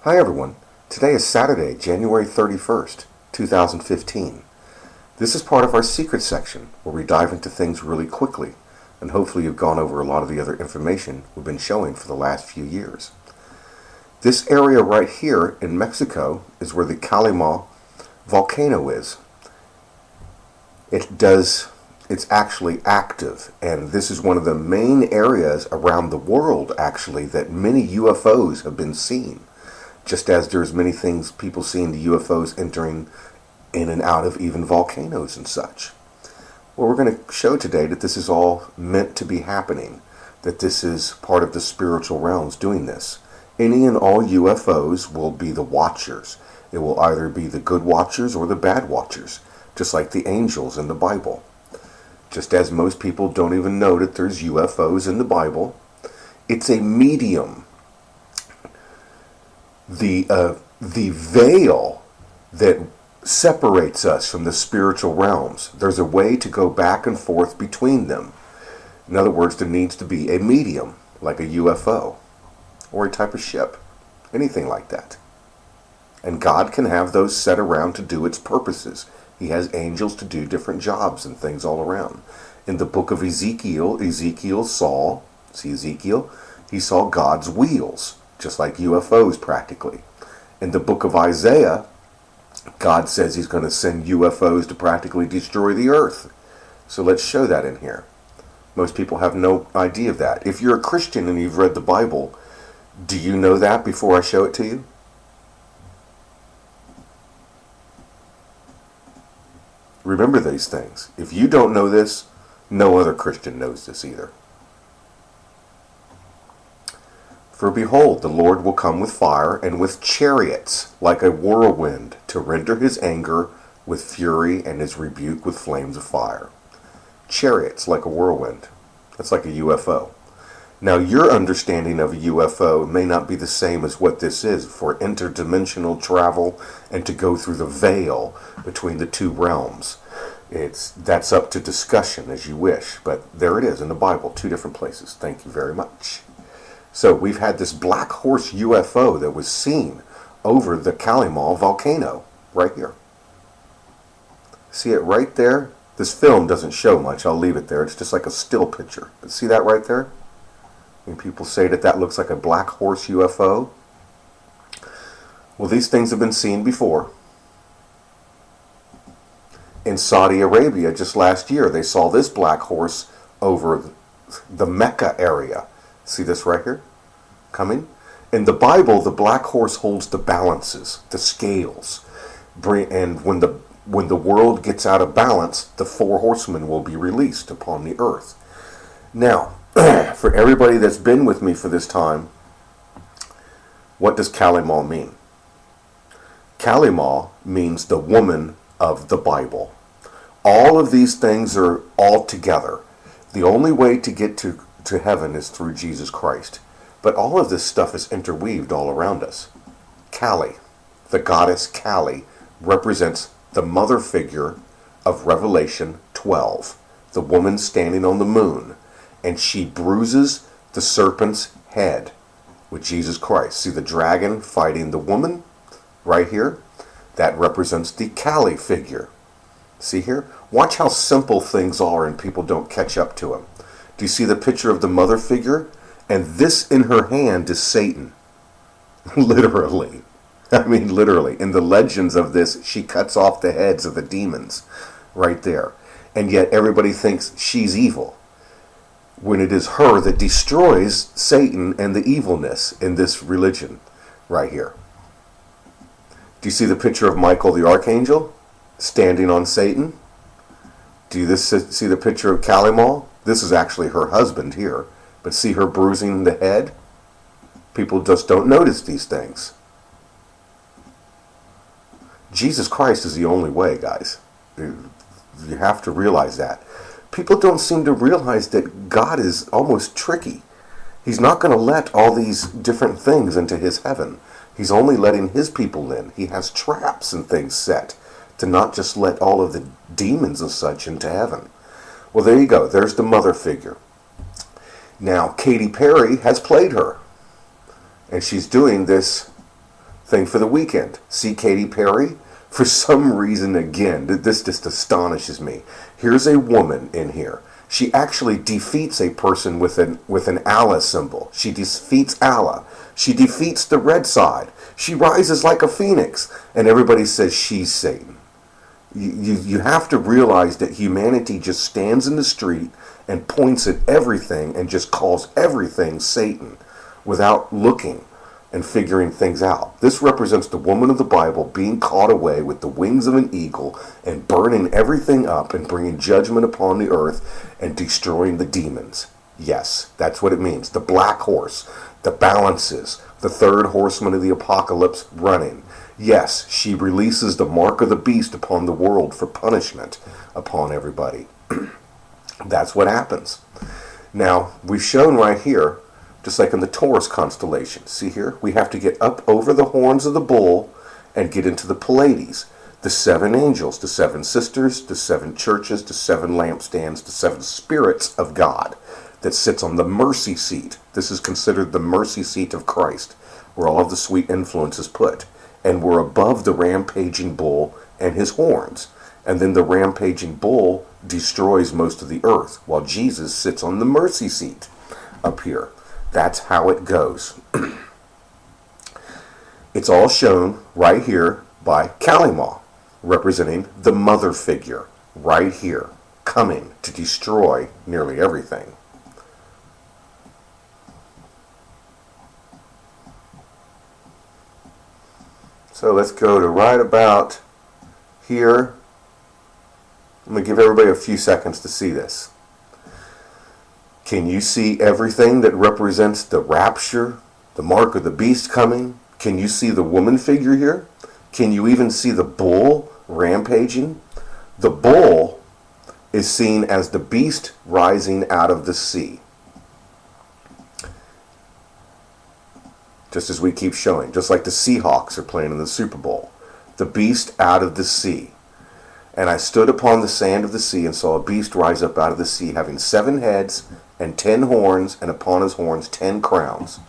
Hi everyone. Today is Saturday, January 31st, 2015. This is part of our secret section where we dive into things really quickly, and hopefully you've gone over a lot of the other information we've been showing for the last few years. This area right here in Mexico is where the Colima Volcano is. It's actually active, and this is one of the main areas around the world actually that many UFOs have been seen. Just as there's many things people seeing the UFOs entering in and out of even volcanoes and such. Well, we're going to show today that this is all meant to be happening, that this is part of the spiritual realms doing this. Any and all UFOs will be the watchers. It will either be the good watchers or the bad watchers, just like the angels in the Bible. Just as most people don't even know that there's UFOs in the Bible, it's a medium. The veil that separates us from the spiritual realms. There's a way to go back and forth between them. In other words, there needs to be a medium, like a UFO, or a type of ship, anything like that. And God can have those set around to do its purposes. He has angels to do different jobs and things all around. In the book of Ezekiel, Ezekiel saw God's wheels, just like UFOs practically. In the book of Isaiah, God says he's going to send UFOs to practically destroy the earth. So let's show that in here. Most people have no idea of that. If you're a Christian and you've read the Bible, do you know that before I show it to you? Remember these things. If you don't know this, no other Christian knows this either. For behold, the Lord will come with fire and with chariots like a whirlwind to render his anger with fury and his rebuke with flames of fire. Chariots like a whirlwind. That's like a UFO. Now your understanding of a UFO may not be the same as what this is for interdimensional travel and to go through the veil between the two realms. That's up to discussion as you wish, but there it is in the Bible, two different places. Thank you very much. So we've had this black horse UFO that was seen over the Colima Volcano, right here. See it right there? This film doesn't show much, I'll leave it there. It's just like a still picture. But see that right there? When people say that looks like a black horse UFO. Well, these things have been seen before. In Saudi Arabia, just last year, they saw this black horse over the Mecca area. See this right here? Coming? In the Bible, the black horse holds the balances, the scales. And when the world gets out of balance, the four horsemen will be released upon the earth. Now, for everybody that's been with me for this time, what does Kalima mean? Kalima means the woman of the Bible. All of these things are all together. The only way to get to heaven is through Jesus Christ. But all of this stuff is interweaved all around us. Cali, the goddess Cali, represents the mother figure of Revelation 12, the woman standing on the moon, and she bruises the serpent's head with Jesus Christ. See the dragon fighting the woman right here? That represents the Cali figure. See here? Watch how simple things are and people don't catch up to them. Do you see the picture of the mother figure? And this in her hand is Satan. Literally. I mean, literally. In the legends of this, she cuts off the heads of the demons right there. And yet everybody thinks she's evil, when it is her that destroys Satan and the evilness in this religion right here. Do you see the picture of Michael the Archangel standing on Satan? Do you see the picture of Kalima? This is actually her husband here. But see her bruising the head? People just don't notice these things. Jesus Christ is the only way, guys. You have to realize that. People don't seem to realize that God is almost tricky. He's not going to let all these different things into his heaven. He's only letting his people in. He has traps and things set to not just let all of the demons and such into heaven. Well, there you go. There's the mother figure. Now, Katy Perry has played her. And she's doing this thing for the weekend. See Katy Perry? For some reason, again, this just astonishes me. Here's a woman in here. She actually defeats a person with an Allah symbol. She defeats Allah. She defeats the red side. She rises like a phoenix. And everybody says she's Satan. You have to realize that humanity just stands in the street and points at everything and just calls everything Satan without looking and figuring things out. This represents the woman of the Bible being caught away with the wings of an eagle and burning everything up and bringing judgment upon the earth and destroying the demons. Yes, that's what it means. The black horse, the balances, the third horseman of the apocalypse running. Yes, she releases the mark of the beast upon the world for punishment upon everybody. That's what happens. Now, we've shown right here, just like in the Taurus constellation. See here? We have to get up over the horns of the bull and get into the Pleiades. The 7 angels, the 7 sisters, the 7 churches, the 7 lampstands, the 7 spirits of God that sits on the mercy seat. This is considered the mercy seat of Christ, where all of the sweet influence is put. And we're above the rampaging bull and his horns. And then the rampaging bull destroys most of the earth, while Jesus sits on the mercy seat up here. That's how it goes. It's all shown right here by Kalima, representing the mother figure, right here, coming to destroy nearly everything. So let's go to right about here. I'm going to give everybody a few seconds to see this. Can you see everything that represents the rapture, the mark of the beast coming? Can you see the woman figure here? Can you even see the bull rampaging? The bull is seen as the beast rising out of the sea. Just as we keep showing, just like the Seahawks are playing in the Super Bowl. The beast out of the sea. And I stood upon the sand of the sea and saw a beast rise up out of the sea, having 7 heads and 10 horns, and upon his horns 10 crowns.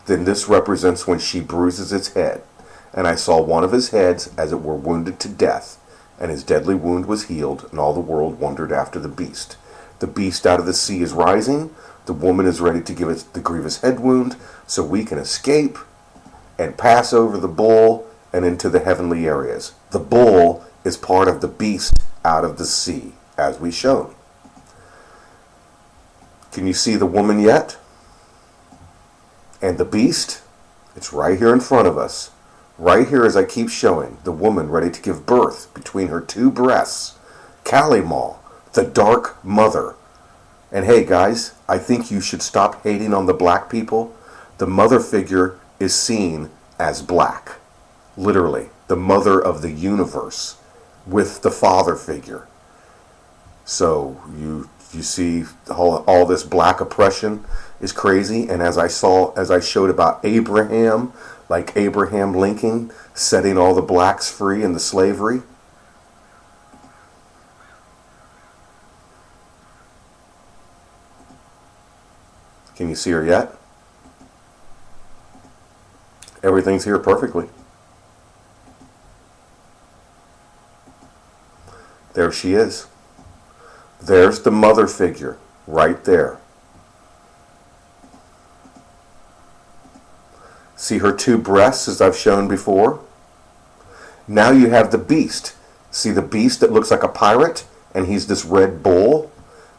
Then this represents when she bruises its head. And I saw one of his heads as it were wounded to death, and his deadly wound was healed, and all the world wondered after the beast. The beast out of the sea is rising. The woman is ready to give it the grievous head wound, so we can escape and pass over the bull and into the heavenly areas. The bull is part of the beast out of the sea, as we shown. Can you see the woman yet? And the beast? It's right here in front of us. Right here, as I keep showing, the woman ready to give birth between her 2 breasts. Kalima, the dark mother. And hey guys, I think you should stop hating on the black people. The mother figure is seen as black. Literally, the mother of the universe with the father figure. So you see all this black oppression is crazy. And as I showed about Abraham, like Abraham Lincoln setting all the blacks free in the slavery. Can you see her yet? Everything's here perfectly. There she is. There's the mother figure right there. See her 2 breasts as I've shown before? Now you have the beast. See the beast that looks like a pirate and he's this red bull?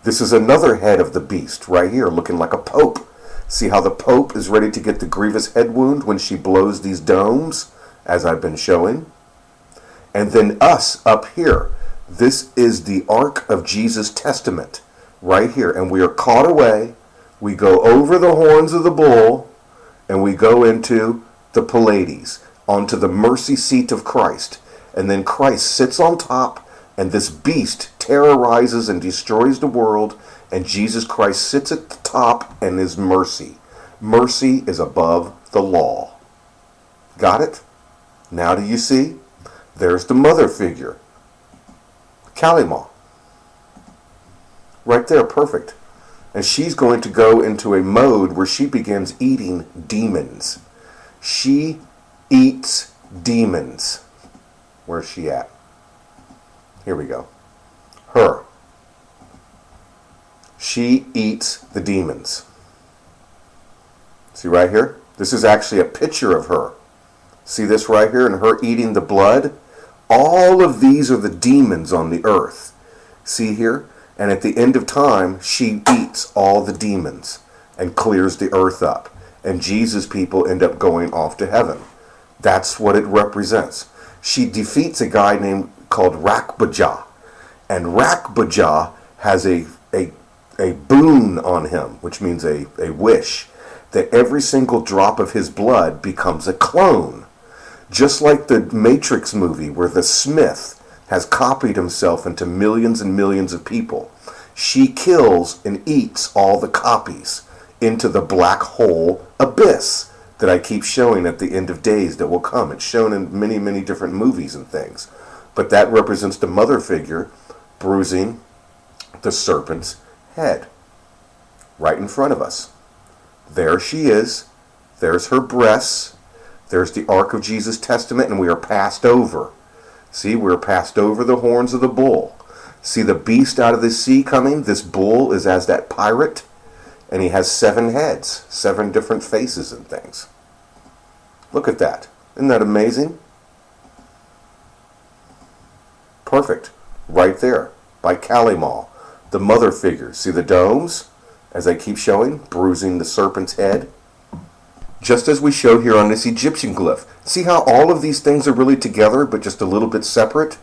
This is another head of the beast right here looking like a pope. See how the pope is ready to get the grievous head wound when she blows these domes, as I've been showing? And then us up here. This is the Ark of Jesus' Testament right here. And we are caught away. We go over the horns of the bull and we go into the Pleiades, onto the mercy seat of Christ. And then Christ sits on top and this beast terrorizes and destroys the world, and Jesus Christ sits at the top and is mercy. Mercy is above the law. Got it? Now do you see? There's the mother figure. Kalima. Right there, perfect. And she's going to go into a mode where she begins eating demons. She eats demons. Where's she at? Here we go. Her. She eats the demons. See right here? This is actually a picture of her. See this right here? And her eating the blood? All of these are the demons on the earth. See here? And at the end of time, she eats all the demons and clears the earth up. And Jesus' people end up going off to heaven. That's what it represents. She defeats a guy called Rakbajah. And Rakbajah has a boon on him, which means a wish, that every single drop of his blood becomes a clone. Just like the Matrix movie where the Smith has copied himself into millions and millions of people. She kills and eats all the copies into the black hole abyss that I keep showing at the end of days that will come. It's shown in many, many different movies and things. But that represents the mother figure bruising the serpent's head right in front of us. There she is. There's her breasts. There's the Ark of Jesus' Testament, and we are passed over. See, we're passed over the horns of the bull. See the beast out of the sea coming? This bull is as that pirate, and he has 7 heads, 7 different faces and things. Look at that. Isn't that amazing? Perfect. Right there, by Calima, the mother figure. See the domes, as I keep showing, bruising the serpent's head? Just as we show here on this Egyptian glyph. See how all of these things are really together, but just a little bit separate?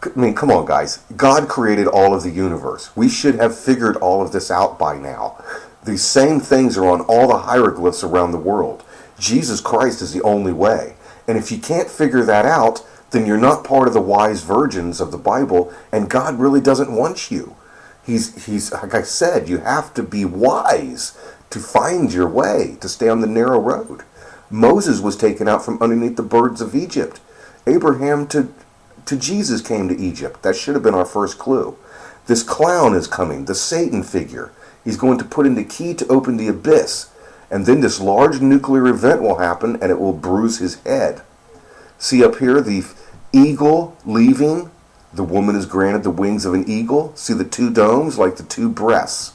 I mean, come on, guys. God created all of the universe. We should have figured all of this out by now. These same things are on all the hieroglyphs around the world. Jesus Christ is the only way. And if you can't figure that out, then you're not part of the wise virgins of the Bible, and God really doesn't want you. He's like I said, you have to be wise to find your way, to stay on the narrow road. Moses was taken out from underneath the birds of Egypt. Abraham to Jesus came to Egypt. That should have been our first clue. This clown is coming, the Satan figure. He's going to put in the key to open the abyss. And then this large nuclear event will happen, and it will bruise his head. See up here, the eagle leaving. The woman is granted the wings of an eagle. See the 2 domes, like the 2 breasts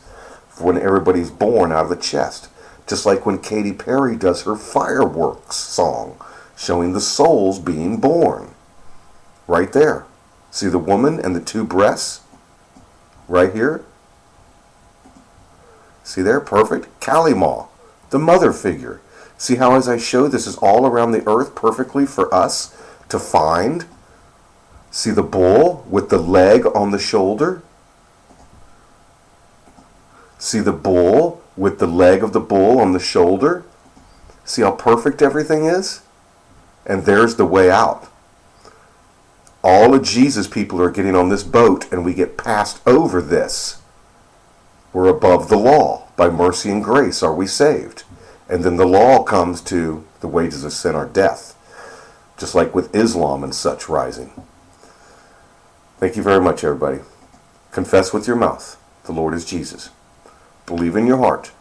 when everybody's born out of the chest. Just like when Katy Perry does her fireworks song, showing the souls being born. Right there. See the woman and the 2 breasts? Right here. See there? Perfect. Kalima, the mother figure. See how as I show, this is all around the earth perfectly for us to find? See the bull with the leg on the shoulder? See the bull with the leg of the bull on the shoulder? See how perfect everything is? And there's the way out. All of Jesus' people are getting on this boat, and we get passed over this. We're above the law. By mercy and grace are we saved. And then the law comes to the wages of sin are death. Just like with Islam and such rising. Thank you very much, everybody. Confess with your mouth, the Lord is Jesus. Believe in your heart,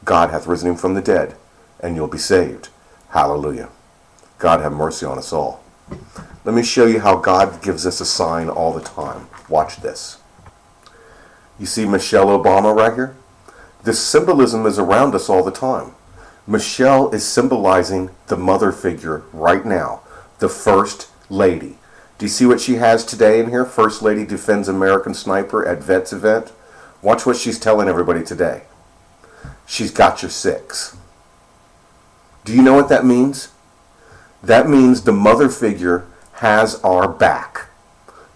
God hath risen him from the dead, and you'll be saved. Hallelujah. God have mercy on us all. Let me show you how God gives us a sign all the time. Watch this. You see Michelle Obama right here? This symbolism is around us all the time. Michelle is symbolizing the mother figure right now, the First Lady. Do you see what she has today in here? First Lady defends American Sniper at Vets event. Watch what she's telling everybody today. She's got your 6. Do you know what that means? That means the mother figure has our back.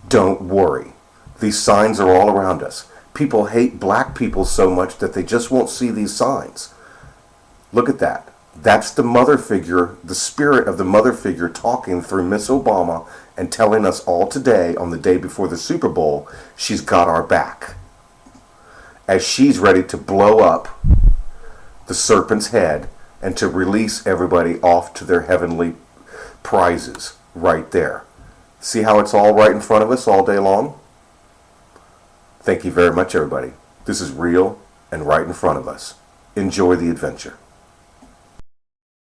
Don't worry. These signs are all around us. People hate black people so much that they just won't see these signs. Look at that. That's the mother figure, the spirit of the mother figure talking through Miss Obama and telling us all today, on the day before the Super Bowl, she's got our back. As she's ready to blow up the serpent's head and to release everybody off to their heavenly prizes right there. See how it's all right in front of us all day long? Thank you very much, everybody. This is real and right in front of us. Enjoy the adventure.